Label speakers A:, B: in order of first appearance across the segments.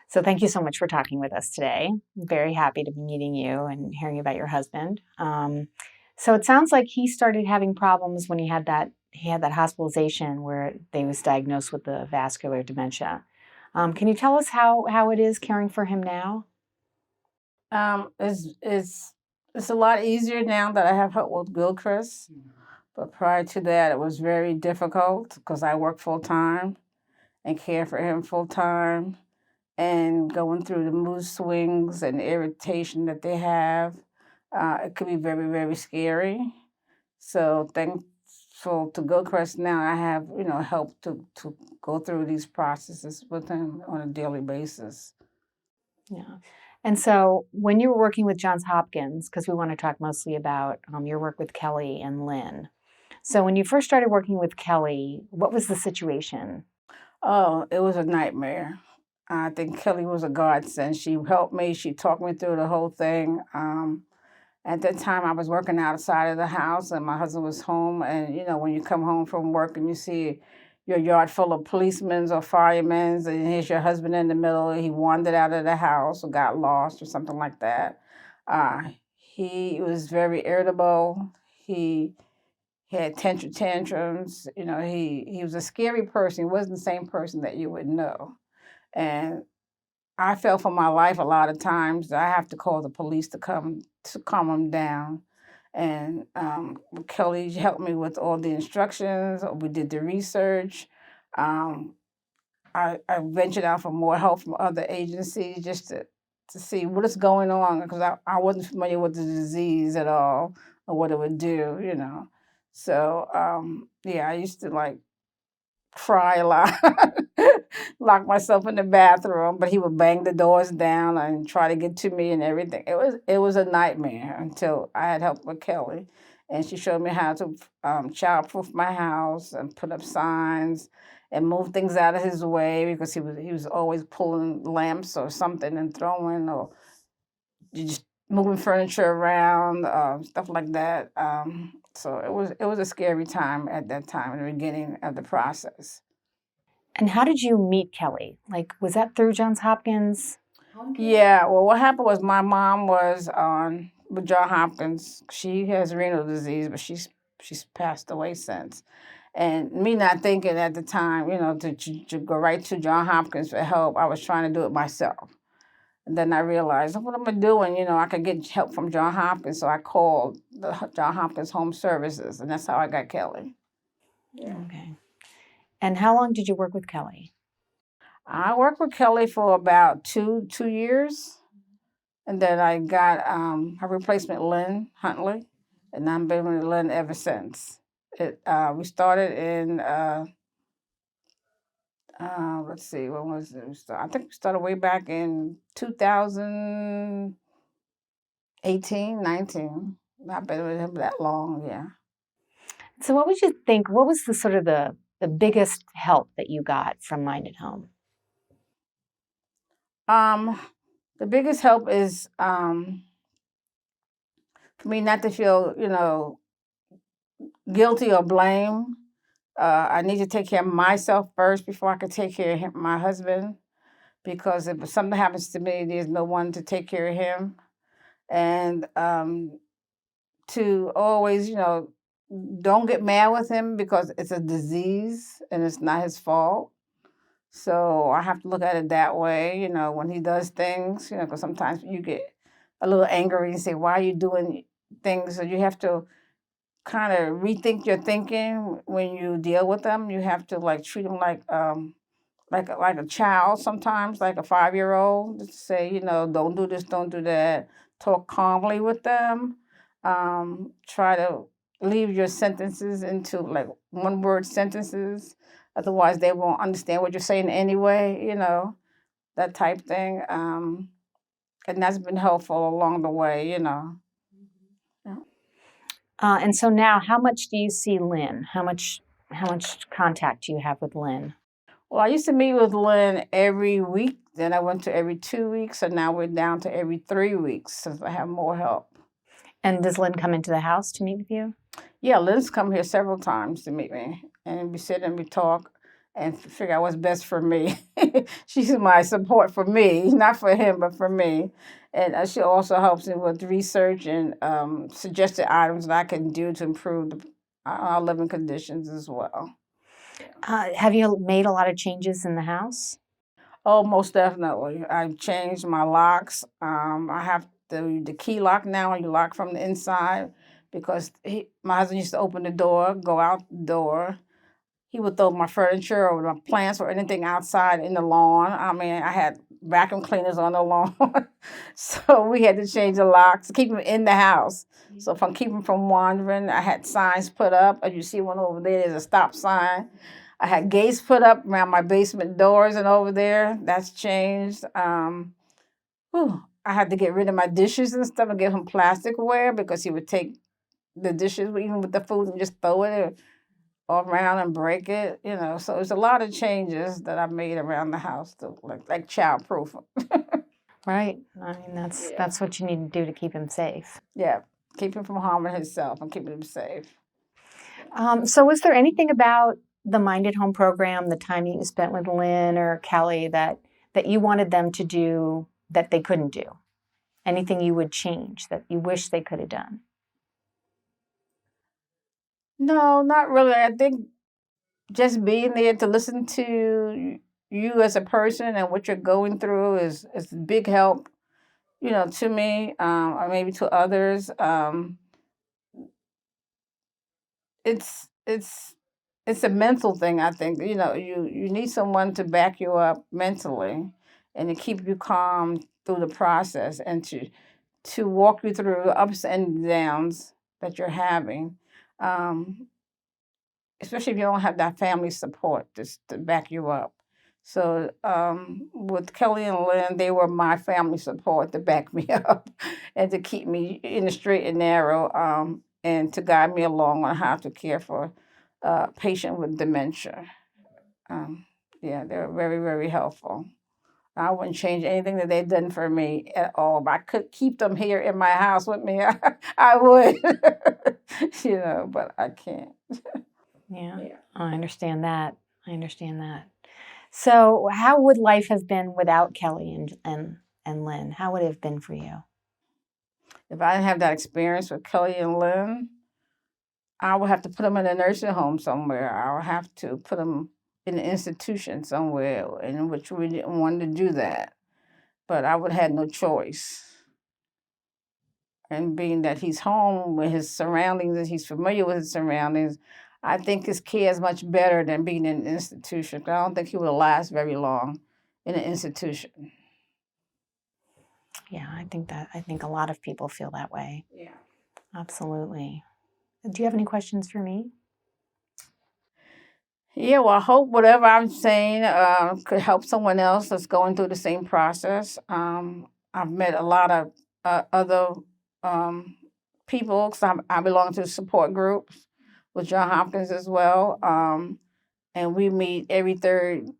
A: So thank you so much for talking with us today. I'm very happy to be meeting you and hearing about your husband. So it sounds like he started having problems when he had that hospitalization where they was diagnosed with the vascular dementia. Can you tell us how it is caring for him now?
B: It's a lot easier now that I have help with Gilchrist. But prior to that, it was very difficult because I work full time and care for him full time, and going through the mood swings and irritation that they have. It could be very, very scary. So thankful to Gilchrist now, I have help to go through these processes with him on a daily basis.
A: Yeah. And so when you were working with Johns Hopkins, because we want to talk mostly about your work with Kelly and Lynn. So when you first started working with Kelly, what was the situation?
B: Oh, it was a nightmare. I think Kelly was a godsend. She helped me. She talked me through the whole thing. At that time, I was working outside of the house, and my husband was home. And when you come home from work and you see your yard full of policemen or firemen, and here's your husband in the middle, he wandered out of the house or got lost or something like that. Uh, he was very irritable. He had tantrums. He was a scary person. He wasn't the same person that you would know. And I felt for my life a lot of times. I have to call the police to come to calm him down. And Kelly helped me with all the instructions. We did the research. Um, I ventured out for more help from other agencies just to see what is going on because I wasn't familiar with the disease at all or what it would do. So yeah, I used to like cry a lot, lock myself in the bathroom, but he would bang the doors down and try to get to me and everything. It was a nightmare until I had help with Kelly, and she showed me how to childproof my house and put up signs and move things out of his way because he was always pulling lamps or something and throwing or just moving furniture around, stuff like that. So it was a scary time at that time in the beginning of the process.
A: And how did you meet Kelly? Like, was that through Johns Hopkins?
B: Yeah, well, what happened was my mom was on with John Hopkins. She has renal disease, but she's passed away since. And me not thinking at the time, to go right to John Hopkins for help, I was trying to do it myself. And then I realized, what am I doing? I could get help from John Hopkins. So I called the John Hopkins Home Services, and that's how I got Kelly. Yeah.
A: Okay. And how long did you work with Kelly?
B: I worked with Kelly for about two years, and then I got her replacement, Lynn Huntley, and I've been with Lynn ever since. We started in let's see, when was it? I think we started way back in 2018, 19. I've been with him that long, yeah.
A: So what would you think? What was the sort of the biggest help that you got from Minded Home?
B: Um, the biggest help is for me not to feel, guilty or blame. I need to take care of myself first before I can take care of my husband. Because if something happens to me, there's no one to take care of him. And to always, don't get mad with him because it's a disease and it's not his fault. So I have to look at it that way, when he does things, because sometimes you get a little angry and say, why are you doing things? So you have to kind of rethink your thinking when you deal with them. You have to like treat them like a child sometimes, like a 5-year-old. Just say, don't do this, don't do that. Talk calmly with them. Try to leave your sentences into like one-word sentences. Otherwise, they won't understand what you're saying anyway. That type thing. And that's been helpful along the way. Yeah.
A: And so now, how much do you see Lynn? How much contact do you have with Lynn?
B: Well, I used to meet with Lynn every week. Then I went to every 2 weeks, and now we're down to every 3 weeks since I have more help.
A: And does Lynn come into the house to meet with you?
B: Yeah, Lynn's come here several times to meet me, and we sit and we talk. and figure out what's best for me. She's my support for me, not for him, but for me. And she also helps me with research and suggested items that I can do to improve our living conditions as well.
A: Have you made a lot of changes in the house?
B: Oh, most definitely. I've changed my locks. I have the key lock now. You lock from the inside because my husband used to open the door, go out the door. He would throw my furniture or my plants or anything outside in the lawn. I mean, I had vacuum cleaners on the lawn. So we had to change the locks to keep him in the house. So if I'm keeping him from wandering, I had signs put up. As you see one over there, there's a stop sign. I had gates put up around my basement doors and over there. That's changed. I had to get rid of my dishes and stuff and give him plasticware because he would take the dishes, even with the food, and just throw it all around and break it. So there's a lot of changes that I made around the house, to, like child-proof.
A: Right. I mean, that's what you need to do to keep him safe.
B: Yeah, keep him from harming himself and keeping him safe.
A: So was there anything about the Mind at Home program, the time you spent with Lynn or Kelly, that you wanted them to do that they couldn't do? Anything you would change that you wish they could have done?
B: No, not really. I think just being there to listen to you as a person and what you're going through is a big help, to me, or maybe to others. It's a mental thing, I think. You need someone to back you up mentally and to keep you calm through the process and to walk you through the ups and downs that you're having. Especially if you don't have that family support just to back you up. So with Kelly and Lynn, they were my family support to back me up and to keep me in the straight and narrow, and to guide me along on how to care for a patient with dementia. Yeah, they were very, very helpful. I wouldn't change anything that they've done for me at all. If I could keep them here in my house with me, I would. But I can't.
A: Yeah, I understand that. So how would life have been without Kelly and Lynn? How would it have been for you?
B: If I didn't have that experience with Kelly and Lynn, I would have to put them in a nursing home somewhere. I would have to put them in an institution somewhere, in which we didn't want to do that. But I would have had no choice. And being that he's home with his surroundings and he's familiar with his surroundings, I think his care is much better than being in an institution. I don't think he would last very long in an institution.
A: Yeah, I think a lot of people feel that way.
B: Yeah.
A: Absolutely. Do you have any questions for me?
B: Yeah, well, I hope whatever I'm saying could help someone else that's going through the same process. I've met a lot of other people, because I belong to the support groups with John Hopkins as well. And we meet every third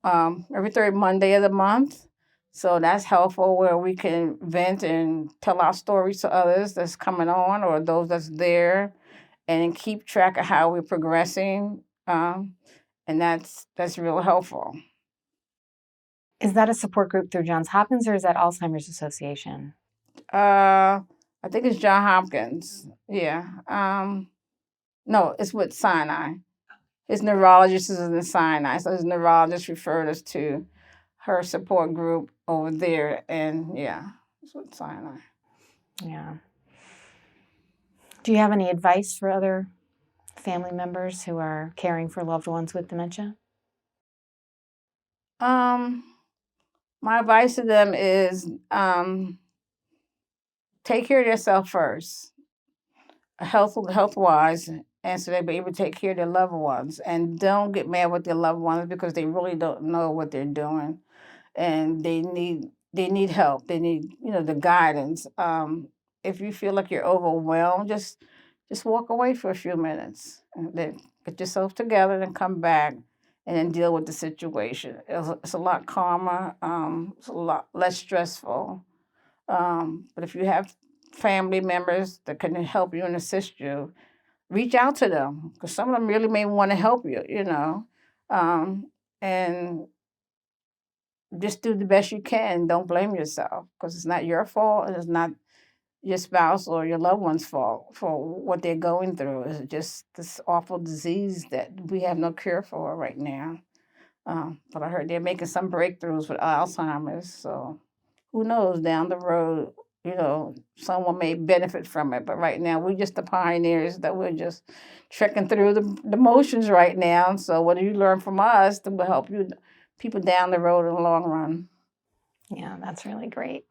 B: Monday of the month. So that's helpful, where we can vent and tell our stories to others that's coming on or those that's there, and keep track of how we're progressing. And that's real helpful.
A: Is that a support group through Johns Hopkins, or is that Alzheimer's Association?
B: I think it's John Hopkins. Yeah. No, it's with Sinai. His neurologist is in Sinai, so his neurologist referred us to her support group over there, and yeah, it's with Sinai.
A: Yeah. Do you have any advice for other family members who are caring for loved ones with dementia?
B: My advice to them is take care of yourself first, health-wise, and so they'll be able to take care of their loved ones. And don't get mad with their loved ones, because they really don't know what they're doing, and they need help. They need the guidance. If you feel like you're overwhelmed, just walk away for a few minutes and then get yourself together and come back and then deal with the situation. It's a lot calmer. It's a lot less stressful. But if you have family members that can help you and assist you, reach out to them, because some of them really may want to help you. And just do the best you can. Don't blame yourself, because it's not your fault, and it's not your spouse or your loved one's fault for what they're going through. It's just this awful disease that we have no cure for right now. But I heard they're making some breakthroughs with Alzheimer's. So who knows, down the road, someone may benefit from it. But right now, we're just the pioneers that we're just trekking through the motions right now. So what do you learn from us that will help you people down the road in the long run?
A: Yeah, that's really great.